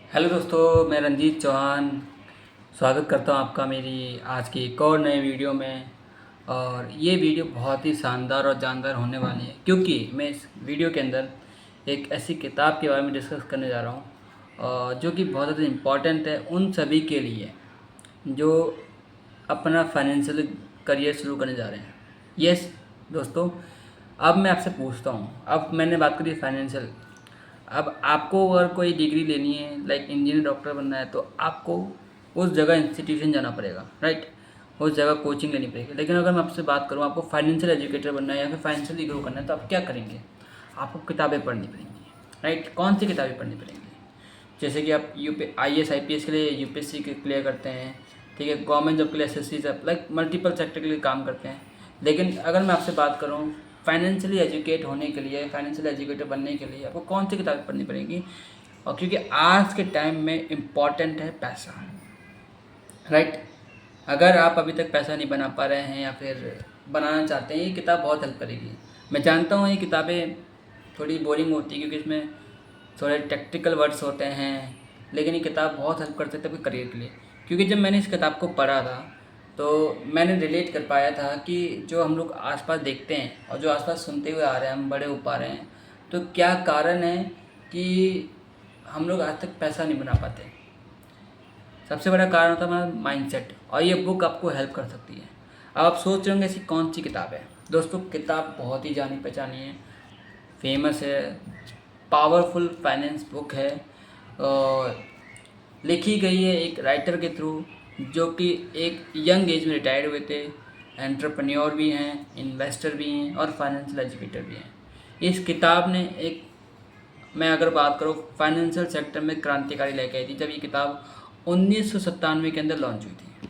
Hello दोस्तों, मैं रंजीत चौहान स्वागत करता हूं आपका मेरी आज की एक और नए वीडियो में। और ये वीडियो बहुत ही शानदार और जानदार होने वाली है क्योंकि मैं इस वीडियो के अंदर एक ऐसी किताब के बारे में डिस्कस करने जा रहा हूं जो कि बहुत ज़्यादा इम्पॉर्टेंट है उन सभी के लिए जो अपना फाइनेंशियल करियर शुरू करने जा रहे हैं। यस दोस्तों, अब मैं आपसे पूछता हूँ, अब मैंने बात करी फाइनेंशियल। अब आपको अगर कोई डिग्री लेनी है लाइक इंजीनियर डॉक्टर बनना है तो आपको उस जगह इंस्टीट्यूशन जाना पड़ेगा, राइट। उस जगह कोचिंग लेनी पड़ेगी। लेकिन अगर मैं आपसे बात करूँ आपको फाइनेंशियल एजुकेटर बनना है या फिर फाइनेंशियली ग्रो करना है तो आप क्या करेंगे? आपको किताबें पढ़नी पड़ेंगी, राइट। कौन सी किताबें पढ़नी पड़ेंगी? जैसे कि आप IAS IPS के लिए UPSC के क्लियर करते हैं, ठीक है, गवर्नमेंट जॉब के लिए SSC सब लाइक मल्टीपल सेक्टर के लिए काम करते हैं। लेकिन अगर मैं आपसे बात करूँ फाइनेंशियली एजुकेट होने के लिए, फाइनेंशियल एजुकेटर बनने के लिए आपको कौन सी किताबें पढ़नी पड़ेंगी? और क्योंकि आज के टाइम में इम्पॉर्टेंट है पैसा, राइट। अगर आप अभी तक पैसा नहीं बना पा रहे हैं या फिर बनाना चाहते हैं, ये किताब बहुत हेल्प करेगी। मैं जानता हूँ ये किताबें थोड़ी बोरिंग होती है क्योंकि इसमें थोड़े टेक्निकल वर्ड्स होते हैं, लेकिन ये किताब बहुत हेल्प कर सकते हैं आपके करियर के लिए। क्योंकि जब मैंने इस किताब को पढ़ा था तो मैंने रिलेट कर पाया था कि जो हम लोग आसपास देखते हैं और जो आसपास सुनते हुए आ रहे हैं, हम बड़े हो पा रहे हैं, तो क्या कारण है कि हम लोग आज तक पैसा नहीं बना पाते। सबसे बड़ा कारण होता है हमारा माइंडसेट, और ये बुक आपको हेल्प कर सकती है। अब आप सोच रहे होंगे ऐसी कौन सी किताब है? दोस्तों, किताब बहुत ही जानी पहचानी है, फेमस है, पावरफुल फाइनेंस बुक है और लिखी गई है एक राइटर के थ्रू जो कि एक यंग एज में रिटायर्ड हुए थे, एंटरप्रेन्योर भी हैं, इन्वेस्टर भी हैं और फाइनेंशियल एजुकेटर भी हैं। इस किताब ने एक, मैं अगर बात करूँ, फाइनेंशियल सेक्टर में क्रांतिकारी लेके आई थी जब ये किताब 1997 के अंदर लॉन्च हुई थी।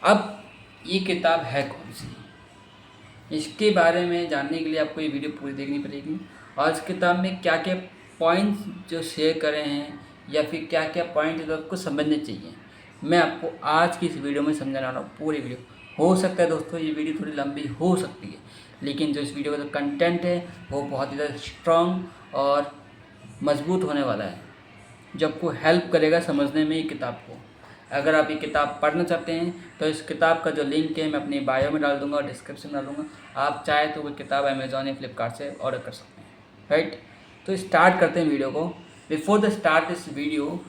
अब ये किताब है कौन सी, इसके बारे में जानने के लिए आपको ये वीडियो पूरी देखनी पड़ेगी। और इस किताब में क्या क्या पॉइंट्स जो शेयर करे हैं या फिर क्या क्या पॉइंट जो आपको समझने चाहिए, मैं आपको आज की इस वीडियो में समझाने वाला हूँ। पूरी वीडियो, हो सकता है दोस्तों ये वीडियो थोड़ी लंबी हो सकती है, लेकिन जो इस वीडियो का जो कंटेंट है वो बहुत ही ज़्यादा स्ट्रॉन्ग और मजबूत होने वाला है, जो आपको हेल्प करेगा समझने में ये किताब को। अगर आप ये किताब पढ़ना चाहते हैं तो इस किताब का जो लिंक है मैं अपनी बायो में डाल दूंगा और डिस्क्रिप्शन में डाल दूंगा। आप चाहे तो वो किताब अमेज़ॉन या फ्लिपकार्ट से ऑर्डर कर सकते हैं, राइट। तो स्टार्ट करते हैं वीडियो को। Before the start this video,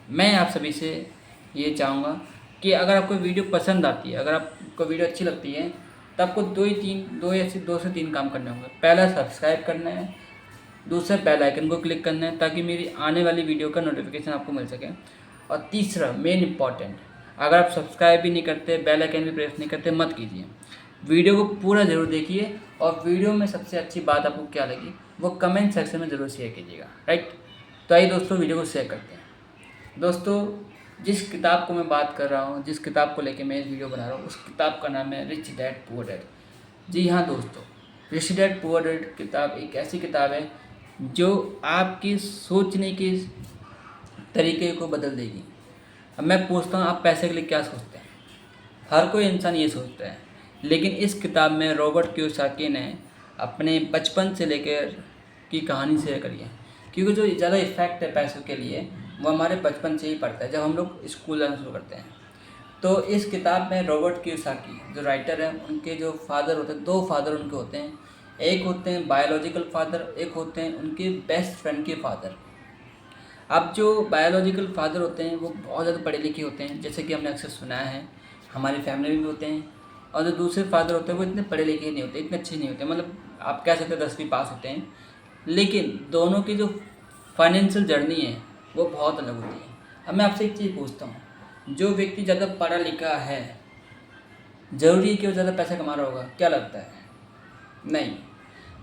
मैं आप सभी से ये चाहूँगा कि अगर आपको वीडियो पसंद आती है, अगर आपको वीडियो अच्छी लगती है, तो आपको दो से तीन काम करने होंगे। पहला, सब्सक्राइब करना है। दूसरा, बेल आइकन को क्लिक करना है ताकि मेरी आने वाली वीडियो का नोटिफिकेशन आपको मिल सके। और तीसरा, मेन इम्पॉर्टेंट, अगर आप सब्सक्राइब भी नहीं करते, बेल आइकन भी प्रेस नहीं करते, मत कीजिए। वीडियो को पूरा ज़रूर देखिए और वीडियो में सबसे अच्छी बात आपको क्या लगी वो कमेंट सेक्शन में ज़रूर शेयर कीजिएगा, राइट। तो आइए दोस्तों वीडियो को शेयर करते हैं। दोस्तों, जिस किताब को मैं बात कर रहा हूँ, जिस किताब को लेके मैं इस वीडियो बना रहा हूँ, उस किताब का नाम है रिच डैड पुअर डैड। जी हाँ दोस्तों, रिच डैड पुअर डैड किताब एक ऐसी किताब है जो आपकी सोचने के तरीके को बदल देगी। अब मैं पूछता हूँ, आप पैसे के लिए क्या सोचते हैं? हर कोई इंसान ये सोचता है, लेकिन इस किताब में रॉबर्ट कियोसाकी ने अपने बचपन से लेकर की कहानी शेयर करी है। क्योंकि जो ज़्यादा इफेक्ट है पैसों के लिए वो हमारे बचपन से ही पड़ता है, जब हम लोग स्कूल जाना शुरू करते हैं। तो इस किताब में रॉबर्ट कियोसाकी जो राइटर हैं, उनके जो फादर होते हैं, दो फादर उनके होते हैं। एक होते हैं बायोलॉजिकल फादर, एक होते हैं उनके बेस्ट फ्रेंड के फादर। अब जो बायोलॉजिकल फादर होते हैं वो बहुत ज़्यादा पढ़े लिखे होते हैं, जैसे कि हमने अक्सर सुना है, हमारी फैमिली में भी होते हैं। और जो दूसरे फादर होते हैं वो इतने पढ़े लिखे नहीं होते, इतने अच्छे नहीं होते, मतलब आप कह सकते हैं 10वीं पास होते हैं, लेकिन दोनों की जो फाइनेंशियल जर्नी है वो बहुत अलग होती है। अब मैं आपसे एक चीज़ पूछता हूँ, जो व्यक्ति ज़्यादा पढ़ा लिखा है ज़रूरी है कि वो ज़्यादा पैसा कमा रहा होगा? क्या लगता है? नहीं।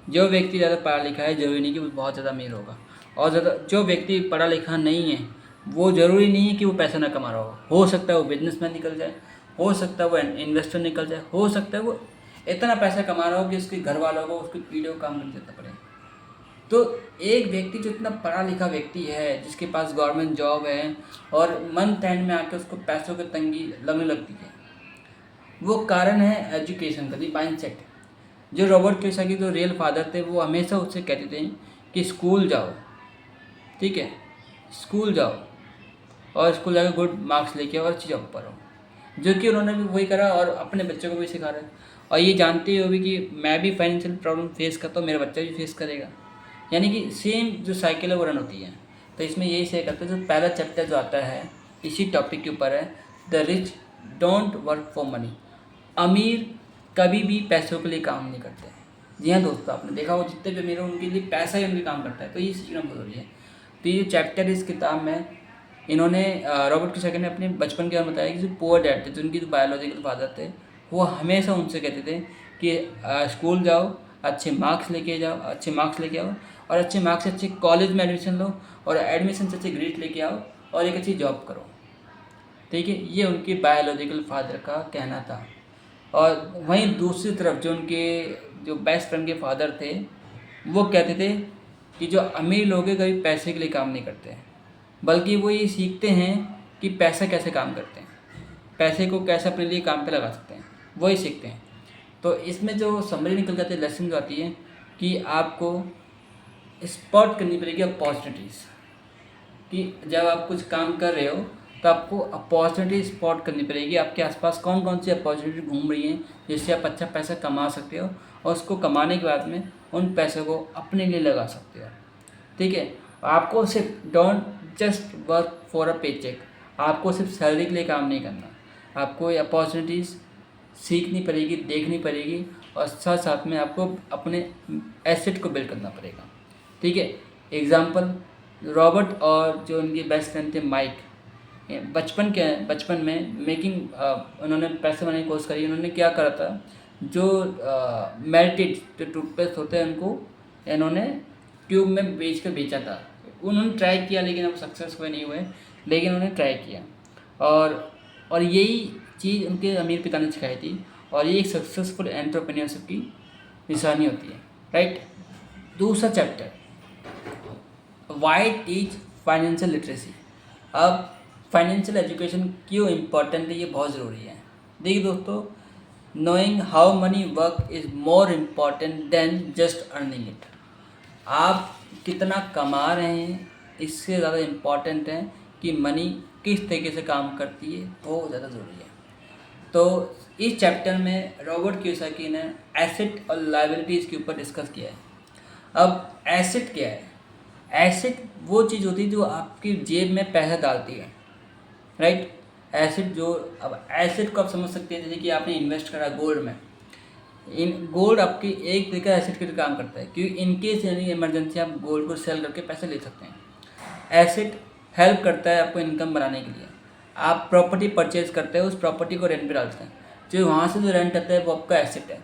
जो व्यक्ति ज़्यादा पढ़ा लिखा है ज़रूरी नहीं कि वो बहुत ज़्यादा अमीर होगा, और ज़्यादा जो व्यक्ति पढ़ा लिखा नहीं है वो ज़रूरी नहीं है कि वो पैसा ना कमा रहा हो सकता है वो बिजनेसमैन निकल जाए, हो सकता है वो इन्वेस्टर निकल जाए, हो सकता है वो इतना पैसा कमा रहा हो कि उसके घर वालों को उसकी पीढ़ियों काम नहीं देता पड़े। तो एक व्यक्ति जो इतना पढ़ा लिखा व्यक्ति है, जिसके पास गवर्नमेंट जॉब है और मंथ एंड में आके उसको पैसों की तंगी लगने लगती है, वो कारण है एजुकेशन का, माइंडसेट। जो रॉबर्ट कियोसाकी जो रियल फादर थे वो हमेशा उससे कहते थे कि स्कूल जाओ, ठीक है, स्कूल जाओ और स्कूल जाकर गुड मार्क्स लेके आओ और अच्छी जॉब पर हो, जो कि उन्होंने भी वही करा और अपने बच्चों को भी सिखा रहे हैं। और ये जानते हो भी कि मैं भी फाइनेंशियल प्रॉब्लम फेस करता हूँ, मेरा बच्चा भी फेस करेगा, यानी कि सेम जो साइकिल है वो रन होती है। तो इसमें यही शेयर करते हैं, जो पहला चैप्टर जो आता है इसी टॉपिक के ऊपर है, the rich don't work for money. अमीर कभी भी पैसों के लिए काम नहीं करते। जी हाँ दोस्तों, आपने देखा हो जितने भी अमीर हैं उनके लिए पैसा ही उनके काम करता है, तो ये सीखना बहुत ज़रूरी है। तो ये चैप्टर इस किताब में इन्होंने रॉबर्ट कियोसाकी ने अपने बचपन के बारे में बताया कि जो पुअर डैड थे, जो उनकी जो बायोलॉजिकल फादर थे, वो हमेशा उनसे कहते थे कि स्कूल जाओ, अच्छे मार्क्स लेके आओ और अच्छे मार्क्स से अच्छे कॉलेज में एडमिशन लो और एडमिशन से अच्छे ग्रेड लेके आओ और एक अच्छी जॉब करो। ठीक है, ये उनके बायोलॉजिकल फादर का कहना था। और वहीं दूसरी तरफ जो उनके जो बेस्ट फ्रेंड के फादर थे, वो कहते थे कि जो अमीर लोग हैं कभी पैसे के लिए काम नहीं करते, बल्कि वो ये सीखते हैं कि पैसा कैसे काम करते हैं, पैसे को कैसे अपने लिए काम पे लगा सकते हैं, वही सीखते हैं। तो इसमें जो समरी निकल जाती है, लेसन जो आती है कि आपको स्पॉट करनी पड़ेगी अपॉर्चुनिटीज़, कि जब आप कुछ काम कर रहे हो तो आपको अपॉर्चुनिटी स्पॉट करनी पड़ेगी, आपके आसपास कौन कौन सी अपॉर्चुनिटी घूम रही हैं जिससे आप अच्छा पैसा कमा सकते हो और उसको कमाने के बाद में उन पैसों को अपने लिए लगा सकते हो। ठीक है, आपको सिर्फ don't just work for a पे चेक, आपको सिर्फ सैलरी के लिए काम नहीं करना, आपको ये अपॉर्चुनिटीज़ सीखनी पड़ेगी, देखनी पड़ेगी और साथ साथ में आपको अपने एसेट को बिल्ड करना पड़ेगा। ठीक है, एग्जांपल रॉबर्ट और जो उनके बेस्ट फ्रेंड थे माइक, बचपन में मेकिंग उन्होंने पैसे बनाने की कोशिश करी। उन्होंने क्या करा था, जो मेल्टेड जो टूथपेस्ट होते हैं उनको इन्होंने ट्यूब में बेचा था। उन्होंने ट्राई किया लेकिन अब सक्सेसफुल नहीं हुए, लेकिन उन्होंने ट्राई किया और यही चीज़ उनके अमीर पिता ने सिखाई थी और ये एक सक्सेसफुल एंटरप्रेन्योरशिप की निशानी होती है। राइट, दूसरा chapter why teach financial literacy. अब फाइनेंशियल एजुकेशन क्यों इम्पॉर्टेंट है, ये बहुत ज़रूरी है। देखिए दोस्तों, knowing how money work is more important than just earning it. आप कितना कमा रहे हैं इससे ज़्यादा इम्पॉर्टेंट है कि मनी किस तरीके से काम करती है, वो ज़्यादा ज़रूरी है। तो इस चैप्टर में रॉबर्ट कियोसाकी ने एसेट और लायबिलिटीज़ के ऊपर डिस्कस किया है। अब एसेट क्या है? एसेट वो चीज़ होती है जो आपकी जेब में पैसा डालती है। राइट, एसेट जो, अब एसेट को आप समझ सकते हैं जैसे कि आपने इन्वेस्ट करा गोल्ड में, इन गोल्ड आपकी एक तरीका एसेट के लिए काम करता है, क्योंकि इनकेस यानी इमरजेंसी आप गोल्ड को सेल करके पैसे ले सकते हैं। एसेट हेल्प करता है आपको इनकम बनाने के लिए। आप प्रॉपर्टी परचेज करते हैं, उस प्रॉपर्टी को रेंट पे डालते हैं, जो वहाँ से जो रेंट आता है वो आपका एसेट है।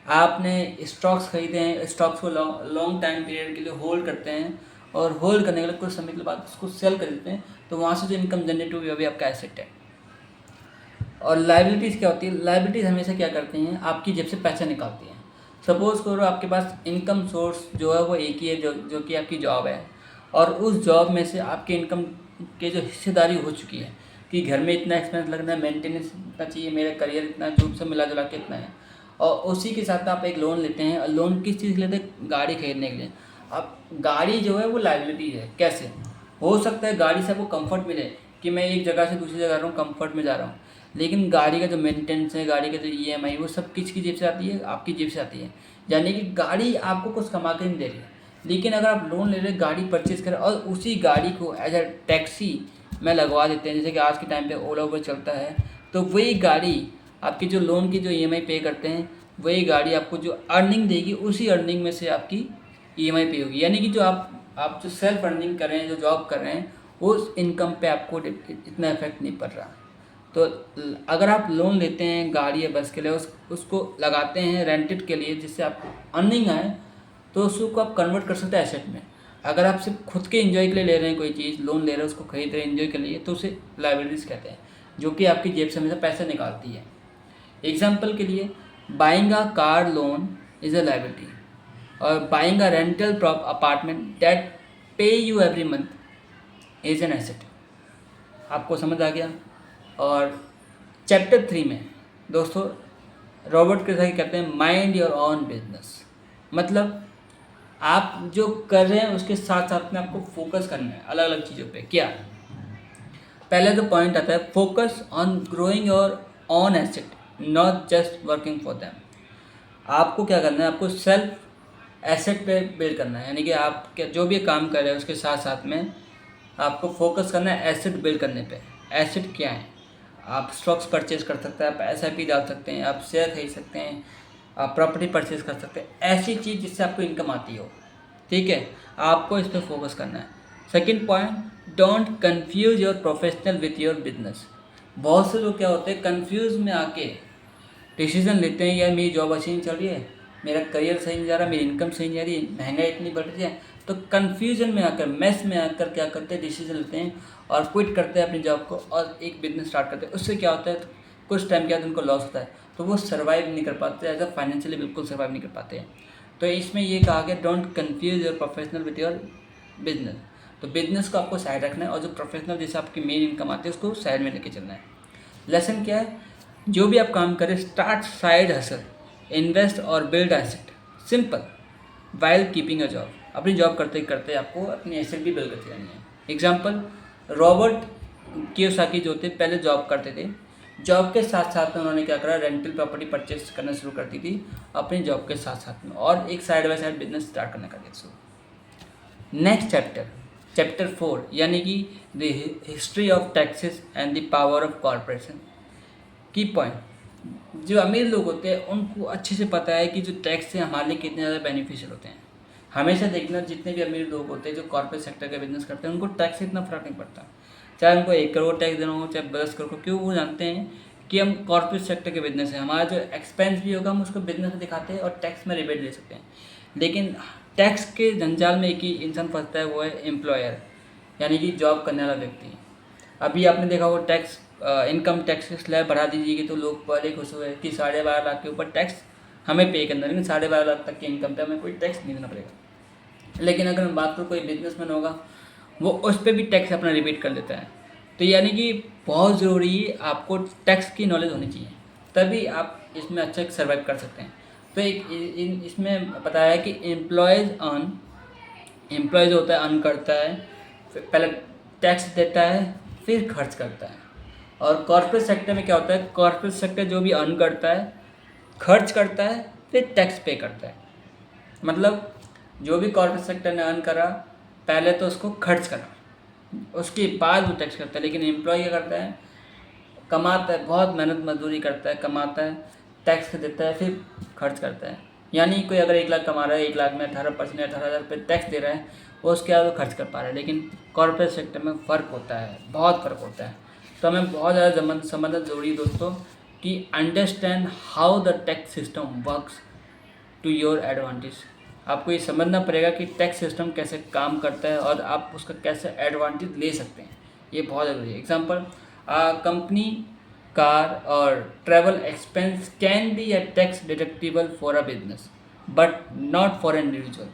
आपने स्टॉक्स खरीदे हैं, स्टॉक्स को लॉन्ग टाइम पीरियड के लिए होल्ड करते हैं और होल्ड करने के लिए कुछ समय के बाद उसको सेल कर देते हैं, तो वहाँ से जो इनकम जनरेट हुई वो भी आपका एसेट है। और लायबिलिटीज़ क्या होती है? लायबिलिटीज़ हमेशा क्या करती हैं, आपकी जेब से पैसा निकालती हैं। सपोज़ करो आपके पास इनकम सोर्स जो है वो एक ही है, जो कि आपकी जॉब है, और उस जॉब में से आपके इनकम के जो हिस्सेदारी हो चुकी है कि घर में इतना एक्सपेंस लगना है, मेंटेनेंस इतना चाहिए, मेरा करियर इतना, जो सब मिला जुला के इतना है, और उसी के साथ आप एक लोन लेते हैं। और लोन किस चीज़ के लेते हैं? गाड़ी खरीदने के लिए। अब गाड़ी जो है वो लायबिलिटी है। कैसे हो सकता है? गाड़ी से आपको कंफर्ट मिले कि मैं एक जगह से दूसरी जगह जा रहा हूँ, कंफर्ट में जा रहा हूँ, लेकिन गाड़ी का जो मेंटेनेंस है, गाड़ी का जो ईएमआई, वो सब किसकी जेब से आती है? आपकी जेब से आती है। यानी कि गाड़ी आपको कुछ कमा के नहीं दे रही है, लेकिन अगर आप लोन ले रहे गाड़ी परचेज करें और उसी गाड़ी को एज अ टैक्सी में लगवा देते हैं, जैसे कि आज के टाइम पे ओला उबर चलता है, तो वही गाड़ी आपकी जो लोन की जो ईएमआई पे करते हैं, वही गाड़ी आपको जो अर्निंग देगी, उसी अर्निंग में से आपकी ईएमआई पे होगी। यानी कि जो आप जो सेल्फ अर्निंग कर रहे हैं, जो जॉब कर रहे हैं, उस इनकम पे आपको इतना इफेक्ट नहीं पड़ रहा। तो अगर आप लोन लेते हैं गाड़ी या बस के लिए, उसको लगाते हैं रेंटेड के लिए जिससे आपको अर्निंग आए, तो उसको आप कन्वर्ट कर सकते हैं एसेट में। अगर आप सिर्फ खुद के एंजॉय के लिए ले रहे हैं, कोई चीज़ लोन ले रहे हैं, उसको खरीद रहे हैं एंजॉय के लिए, तो उसे लायबिलिटीज़ कहते हैं, जो कि आपकी जेब से हमेशा पैसा निकालती है। एग्जाम्पल के लिए, buying a car loan is a liability और buying a rental apartment that pay you every month is an asset. आपको समझ आ गया? और चैप्टर 3 में दोस्तों रॉबर्ट कियोसाकी कहते हैं माइंड योर ओन बिजनेस, मतलब आप जो कर रहे हैं उसके साथ साथ में आपको फोकस करना है अलग अलग चीज़ों पे। क्या? पहले तो पॉइंट आता है focus on growing your on asset, not just working for them. आपको क्या करना है, आपको सेल्फ एसेट पे बिल्ड करना है, यानी कि आप क्या जो भी काम कर रहे हैं उसके साथ साथ में आपको फोकस करना है एसेट बिल्ड करने पे। एसेट क्या है? आप स्टॉक्स परचेज कर सकते हैं, आप SIP डाल सकते हैं, आप शेयर खरीद सकते हैं, आप प्रॉपर्टी परचेज कर सकते हैं, ऐसी चीज़ जिससे आपको इनकम आती हो। ठीक है, आपको इस पर फोकस करना है। Second point, don't confuse your professional with your business. बहुत से लोग क्या होते हैं, कंफ्यूज में आके डिसीजन लेते हैं, यार मेरी जॉब अच्छी नहीं चल रही है, मेरा करियर सही नहीं जा रहा, मेरी इनकम सही नहीं जा रही, महंगाई इतनी बढ़ रही है, तो कन्फ्यूजन में आकर, मेस में आकर क्या करते हैं, डिसीजन लेते हैं और क्विट करते हैं अपनी जॉब को और एक बिजनेस स्टार्ट करते हैं। उससे क्या होता है, तो कुछ टाइम के बाद उनको लॉस होता है, तो वो सर्वाइव नहीं कर पाते, एज अ फाइनेंशियली बिल्कुल सर्वाइव नहीं कर पाते हैं। तो इसमें ये कहा गया, don't confuse your professional with your business. तो बिजनेस को आपको साइड रखना है और जो प्रोफेशनल जैसे आपकी मेन इनकम आती है उसको साइड में लेके चलना है। लेसन क्या है, जो भी आप काम करें, स्टार्ट साइड हसल, इन्वेस्ट और build asset, simple, while keeping a job. अपनी जॉब करते करते आपको अपनी एसेट भी बिल्ड करती रहनी है। एग्जाम्पल, रॉबर्ट कियोसाकी जो थे पहले जॉब करते थे, जॉब के साथ साथ में उन्होंने क्या करा, रेंटल प्रॉपर्टी परचेज करना शुरू कर दी थी अपनी जॉब के साथ साथ में, और एक side by side business start करने का दिया शुरू। नेक्स्ट चैप्टर, चैप्टर 4, यानी कि the history of taxes and the power of corporation. की पॉइंट, जो अमीर लोग होते हैं उनको अच्छे से पता है कि जो टैक्स है हमारे लिए कितने ज़्यादा बेनिफिशियल होते हैं। हमेशा देखना, जितने भी अमीर लोग होते हैं जो कॉर्पोरेट सेक्टर का बिजनेस करते हैं उनको टैक्स से इतना फ़र्क नहीं पड़ता, चाहे उनको 1 करोड़ टैक्स देना हो चाहे 10 करोड़, क्यों? वो जानते हैं कि हम कॉर्पोरेट सेक्टर के बिजनेस है, हमारा जो एक्सपेंस भी होगा हम उसको बिजनेस में दिखाते हैं और टैक्स में रिबेट ले सकते हैं। लेकिन टैक्स के जंजाल में एक ही इंसान फंसता है, वो है एम्प्लॉयर, यानी कि जॉब करने वाला व्यक्ति। अभी आपने देखा वो टैक्स, इनकम टैक्स की स्लैब बढ़ा दीजिएगी तो लोग बड़े खुश हुए कि 12.5 लाख के ऊपर टैक्स हमें पे करना है, लेकिन 12.5 लाख तक की इनकम पे हमें कोई टैक्स नहीं देना पड़ेगा। लेकिन अगर हम बात करूँ कोई बिजनेसमैन होगा, वो उस पर भी टैक्स अपना रिबेट कर लेता है। तो यानी कि बहुत ज़रूरी है आपको टैक्स की नॉलेज होनी चाहिए, तभी आप इसमें अच्छा सर्वाइव कर सकते हैं। तो एक इसमें बताया है कि एम्प्लॉयज़ होता है, अर्न करता है, फिर पहले टैक्स देता है, फिर खर्च करता है। और कॉर्पोरेट सेक्टर में क्या होता है, कॉर्पोरेट सेक्टर जो भी अर्न करता है, खर्च करता है, फिर टैक्स पे करता है। मतलब जो भी कॉर्पोरेट सेक्टर ने अर्न करा, पहले तो उसको खर्च करा, उसके बाद वो टैक्स करता है। लेकिन एम्प्लॉय क्या करता है, कमाता है, बहुत मेहनत मजदूरी करता है, कमाता है, टैक्स देता है, फिर खर्च करता है। यानी कोई अगर 1 लाख कमा रहा है, 1 लाख में 18% 18,000 रुपये टैक्स दे रहा है, वो उसके बाद वो खर्च कर पा रहा है। लेकिन कॉर्पोरेट सेक्टर में फ़र्क होता है, बहुत फ़र्क होता है। तो हमें बहुत ज़्यादा समझना ज़रूरी है दोस्तों कि understand how the tax system works to your advantage. आपको ये समझना पड़ेगा कि टैक्स सिस्टम कैसे काम करता है और आप उसका कैसे एडवांटेज ले सकते हैं, ये बहुत ज़रूरी है। एग्जांपल, कंपनी कार और travel expense can be a tax deductible for a business but not for an individual.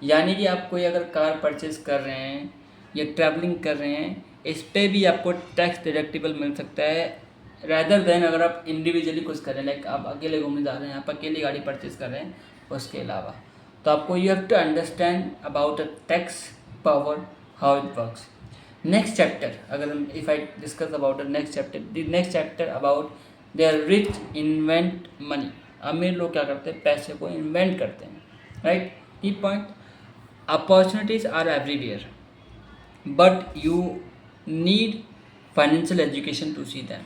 यानी कि आप कोई अगर कार परचेज कर रहे हैं या ट्रैवलिंग कर रहे हैं, इस पर भी आपको टैक्स डिडक्टिबल मिल सकता है, रैदर देन अगर आप इंडिविजुअली कुछ कर रहे हैं, लाइक आप अकेले घूमने जा रहे हैं, आप अकेली गाड़ी परचेज कर रहे हैं, उसके अलावा। तो आपको you have to understand about a tax power, how it works. Next chapter, अगर हम if I discuss about the next chapter about they are rich invent money. अमीर लोग क्या करते हैं, पैसे को इन्वेंट करते हैं, right. Key point, opportunities are everywhere but you need financial education to see them.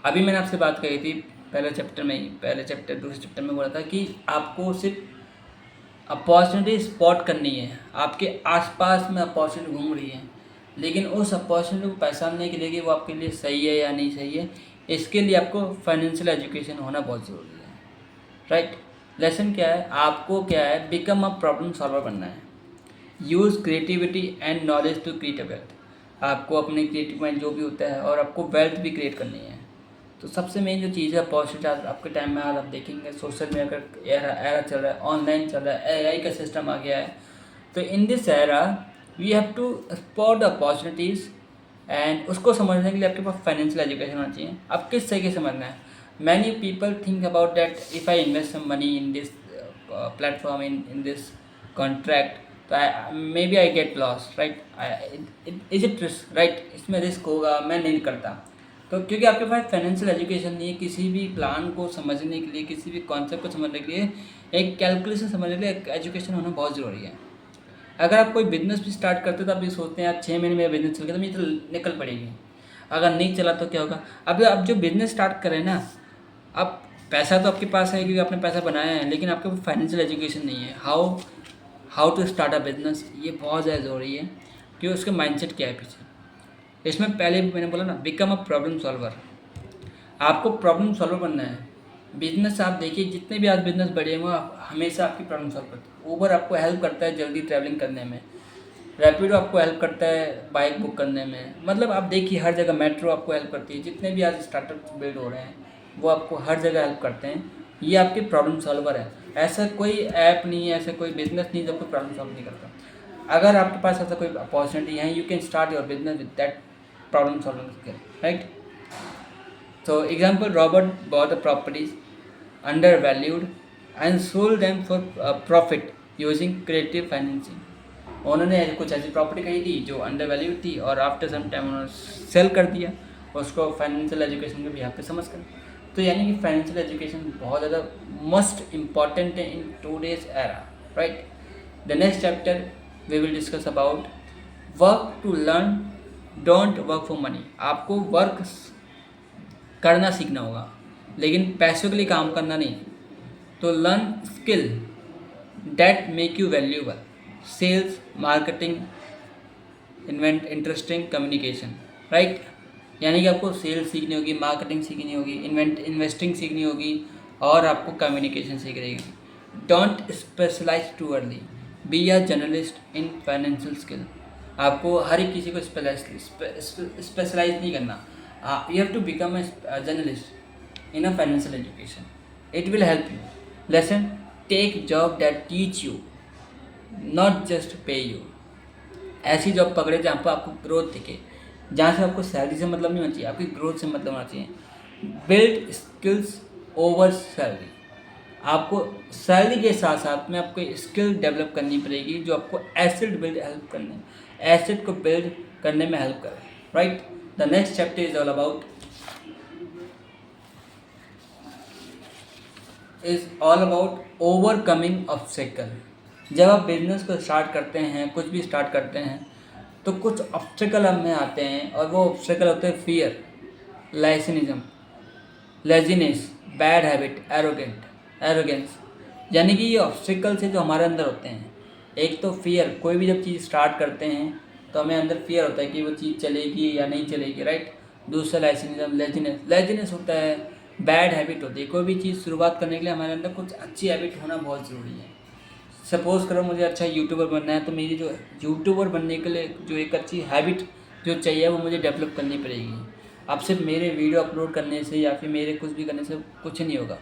अभी मैंने आपसे बात कही थी पहले दूसरे चैप्टर में बोला था कि आपको सिर्फ अपॉर्चुनिटी स्पॉट करनी है, आपके आसपास में अपॉर्चुनिटी घूम रही है, लेकिन उस अपॉर्चुनिटी को पहचानने के लिए कि वो आपके लिए सही है या नहीं सही है, इसके लिए आपको फाइनेंशियल एजुकेशन होना बहुत ज़रूरी है, राइट। लेसन क्या है, आपको क्या है, बिकम अ प्रॉब्लम सॉल्वर बनना है। Use creativity and knowledge to create a wealth. आपको अपने क्रिएटिव माइंड जो भी होता है और आपको वेल्थ भी क्रिएट करनी है। तो सबसे मेन जो चीज़ है अपॉर्चुनिटी आपके टाइम में आज आप देखेंगे, सोशल मीडिया का एरा चल रहा है, ऑनलाइन चल रहा है, AI का सिस्टम आ गया है। तो in this era we have to spot the opportunities and उसको समझने के लिए आपके पास फाइनेंशियल एजुकेशन होना चाहिए। आप किस तरीके से समझना है, many people think about that if I invest some money in this platform in this contract, तो maybe I get loss, right, is it risk, right, इसमें रिस्क होगा, मैं नहीं करता। तो क्योंकि आपके पास फाइनेंशियल एजुकेशन नहीं है, किसी भी प्लान को समझने के लिए, किसी भी कॉन्सेप्ट को समझने के लिए, एक कैलकुलेशन समझने के लिए एक एजुकेशन होना बहुत ज़रूरी है। अगर आप कोई बिजनेस भी स्टार्ट करते हो तो आप ये सोचते हैं यार 6 महीने में बिजनेस चल गया तो मुझे तो निकल पड़ेगी, अगर नहीं चला तो क्या होगा। अब आप जो बिजनेस स्टार्ट करें ना, अब पैसा तो आपके पास है क्योंकि आपने पैसा बनाया है, लेकिन आपके पास फाइनेंशियल एजुकेशन नहीं है, how to start a business, ये बहुत ज़्यादा ज़रूरी है कि उसके माइंडसेट क्या है पीछे। इसमें पहले भी मैंने बोला ना, बिकम अ प्रॉब्लम सॉल्वर, आपको प्रॉब्लम सॉल्वर बनना है। बिजनेस आप देखिए, जितने भी आज बिजनेस बढ़े हुए हमेशा आपकी प्रॉब्लम सॉल्व करते हैं। ऊबर आपको हेल्प करता है जल्दी ट्रैवलिंग करने में, रैपिडो आपको हेल्प करता है बाइक बुक करने में, मतलब आप देखिए हर जगह, मेट्रो आपको हेल्प करती है, जितने भी आज स्टार्टअप बिल्ड हो रहे हैं वो आपको हर जगह हेल्प करते हैं। ये आपके प्रॉब्लम सॉल्वर है। ऐसा कोई ऐप नहीं है, ऐसा कोई बिजनेस नहीं जो आपको प्रॉब्लम सॉल्व नहीं करता। अगर आपके पास ऐसा कोई अपॉर्चुनिटी है, you can start your business with that problem solving skill, right. So example, Robert bought the properties undervalued and sold them for profit using creative financing. उन्होंने कुछ ऐसी प्रॉपर्टी खरीदी जो अंडर वैल्यूड थी और आफ्टर सम टाइम उन्होंने cell कर दिया, उसको फाइनेंशियल एजुकेशन के भी यहाँ पे समझ कर। तो यानी कि फाइनेंशियल एजुकेशन बहुत ज़्यादा मोस्ट इम्पॉर्टेंट है in today's era, right. The next chapter we will discuss about work to learn, don't work for money. आपको वर्क करना सीखना होगा, लेकिन पैसों के लिए काम करना नहीं। तो learn skill that make you valuable, sales, marketing, invent, interesting, communication, right. यानी कि आपको सेल्स सीखनी होगी, मार्केटिंग सीखनी होगी, इन्वेस्टिंग सीखनी होगी और आपको कम्युनिकेशन सीख रहेगी। Don't specialise too early, be a journalist in financial skill. आपको हर एक किसी को स्पेशलाइज नहीं करना। You have to become a journalist in a financial education. It will help you. Lesson: take job that teach you, not just pay you. ऐसी job पकड़े जहाँ पर आपको ग्रोथ दिखे, जहाँ से आपको सैलरी से मतलब नहीं होना चाहिए, आपकी ग्रोथ से मतलब होना चाहिए। बिल्ड स्किल्स ओवर सैलरी, आपको सैलरी के साथ साथ में आपको स्किल डेवलप करनी पड़ेगी जो आपको एसेट बिल्ड हेल्प करने, एसेट को बिल्ड करने में हेल्प करे, right. The next chapter is all about overcoming obstacle. जब आप बिजनेस को स्टार्ट करते हैं, कुछ भी स्टार्ट करते हैं, तो कुछ ऑब्स्टिकल हम में आते हैं और वो ऑब्स्टिकल होते हैं फियर, लाइसिनिज्म, लेजीनेस, बैड हैबिट, एरोगेंस। यानी कि ये ऑब्स्टिकल्स हैं जो हमारे अंदर होते हैं। एक तो फियर, कोई भी जब चीज़ स्टार्ट करते हैं तो हमें अंदर फियर होता है कि वो चीज़ चलेगी या नहीं चलेगी, राइट। दूसरा लाइसिनिज्म, लेजीनेस होता है, बैड हैबिट होती है। कोई भी चीज़ शुरुआत करने के लिए हमारे अंदर कुछ अच्छी हैबिट होना बहुत ज़रूरी है। सपोज़ करो मुझे अच्छा यूट्यूबर बनना है, तो मेरी जो यूट्यूबर बनने के लिए जो एक अच्छी हैबिट जो चाहिए वो मुझे डेवलप करनी पड़ेगी। अब सिर्फ मेरे वीडियो अपलोड करने से या फिर मेरे कुछ भी करने से कुछ नहीं होगा,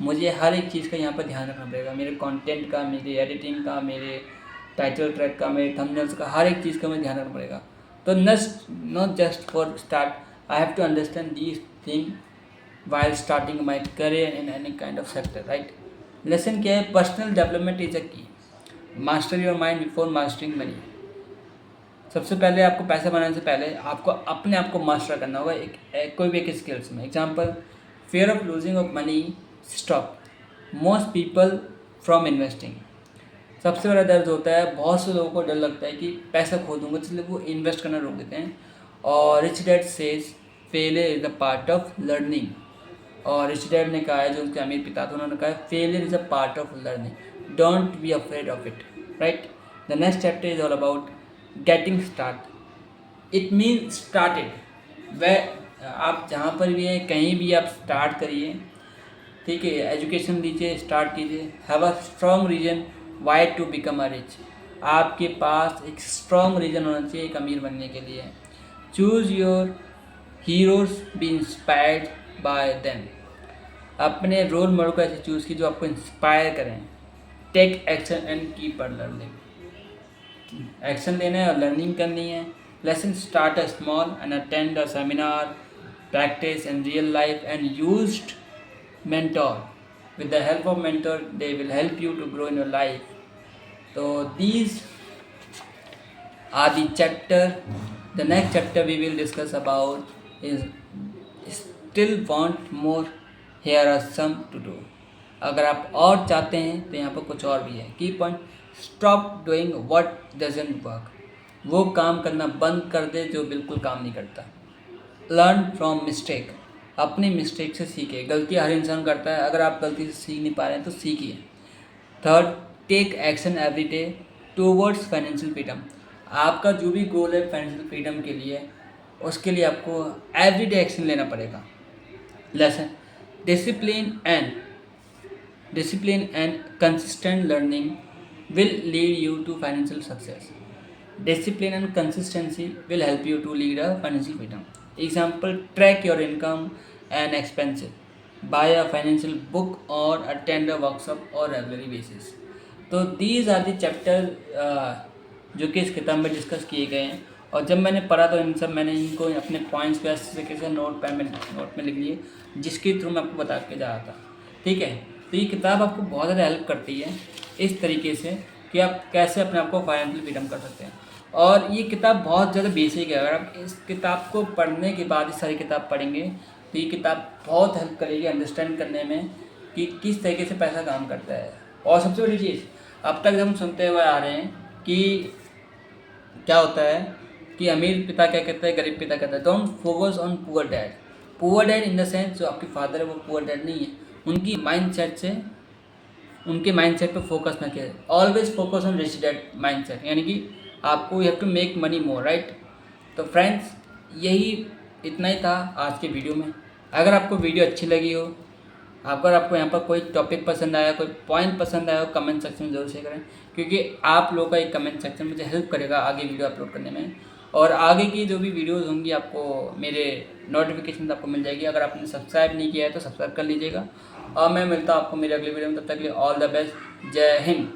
मुझे हर एक चीज़ का यहाँ पर ध्यान रखना पड़ेगा, मेरे कंटेंट का, मेरी एडिटिंग का, मेरे टाइटल ट्रैक का, मेरे थंबनेल्स का, हर एक चीज़ का मुझे ध्यान रखना पड़ेगा। तो not just for start, I have to understand these thing while starting my career in any kind of sector, right. Lesson क्या है, personal development is a key, master your mind before mastering money. सबसे पहले आपको पैसा बनाने से पहले आपको अपने आप को मास्टर करना होगा कोई भी एक स्किल्स में। Example, fear of losing of money stop most people from investing. सबसे बड़ा दर्द होता है, बहुत से लोगों को डर लगता है कि पैसा खो दूंगा, इसलिए वो इन्वेस्ट करना रोक देते हैं। और rich dad says failure is a part of learning. और रिच डैड ने कहा है, जो उनके अमीर पिता थे, उन्होंने कहा है failure is a part of learning, don't be afraid of it, right. The next chapter is all about getting start. It mean started. वह आप जहाँ पर भी हैं, कहीं भी आप स्टार्ट करिए, ठीक है, एजुकेशन लीजिए, स्टार्ट कीजिए। Have a strong reason why to become a rich. आपके पास एक स्ट्रॉन्ग रीजन होना चाहिए एक अमीर बनने के लिए। Choose your heroes, be inspired by them. अपने रोल मॉडल को ऐसे चूज़ की जो आपको इंस्पायर करें। Take action and keep on learning. Action लेना है और लर्निंग करनी है। Lesson start a small and attend a seminar, practice in real life and used mentor. with the help of mentor they will help you to grow in your life. So these are the chapter. The next chapter we will discuss about is still want more. Here are some to do. अगर आप और चाहते हैं तो यहाँ पर कुछ और भी है. की point, stop doing what doesn't work. वो काम करना बंद कर दे जो बिल्कुल काम नहीं करता. Learn from mistake. अपनी मिस्टेक से सीखे. गलती हर इंसान करता है. अगर आप गलती से सीख नहीं पा रहे हैं तो सीखिए. Third, take action every day towards financial freedom. आपका जो भी गोल है फाइनेंशियल फ्रीडम के लिए, उसके लिए आपको एवरी डे एक्शन लेना पड़ेगा. Lesson, discipline and consistent learning will lead you to financial success. Discipline and consistency will help you to lead a financial freedom. Example, track your income and expenses, buy a financial book or attend a workshop or regularly basis. तो these are the chapter जो कि इस किताब में discuss किए गए हैं. और जब मैंने पढ़ा तो मैंने इनको अपने पॉइंट्स पे अच्छे तरीके से नोट में लिख लिए, जिसके थ्रू मैं आपको बता के जा रहा था. ठीक है, तो ये किताब आपको बहुत ज़्यादा हेल्प करती है इस तरीके से कि आप कैसे अपने आप को फाइनेंशियल फ्रीडम कर सकते हैं. और ये किताब बहुत ज़्यादा बेसिक है. अगर आप इस किताब को पढ़ने के बाद इस सारी किताब पढ़ेंगे तो ये किताब बहुत हेल्प करेगी अंडरस्टैंड करने में कि किस तरीके से पैसा काम करता है. और सबसे बड़ी चीज़, अब तक हम सुनते हुए आ रहे हैं कि क्या होता है कि अमीर पिता क्या कहता है, गरीब पिता कहता है, don't focus on poor dad. Poor dad in the sense जो आपके फादर है वो पुअर डैड नहीं है. उनके माइंडसेट पे फोकस ना करें. Always focus on rich dad mindset, यानी कि आपको you have to make money more, right. तो फ्रेंड्स, यही इतना ही था आज के वीडियो में. अगर आपको वीडियो अच्छी लगी हो, अगर आपको यहाँ पर कोई टॉपिक पसंद आया, कोई पॉइंट पसंद आया हो, कमेंट सेक्शन में जरूर शेयर करें, क्योंकि आप लोगों का एक कमेंट सेक्शन मुझे हेल्प करेगा आगे वीडियो अपलोड करने में. और आगे की जो भी वीडियोज़ होंगी आपको मेरे नोटिफिकेशन आपको मिल जाएगी. अगर आपने सब्सक्राइब नहीं किया है तो सब्सक्राइब कर लीजिएगा. और मैं मिलता हूँ आपको मेरे अगले वीडियो में. तब तक के लिए ऑल द बेस्ट. जय हिंद.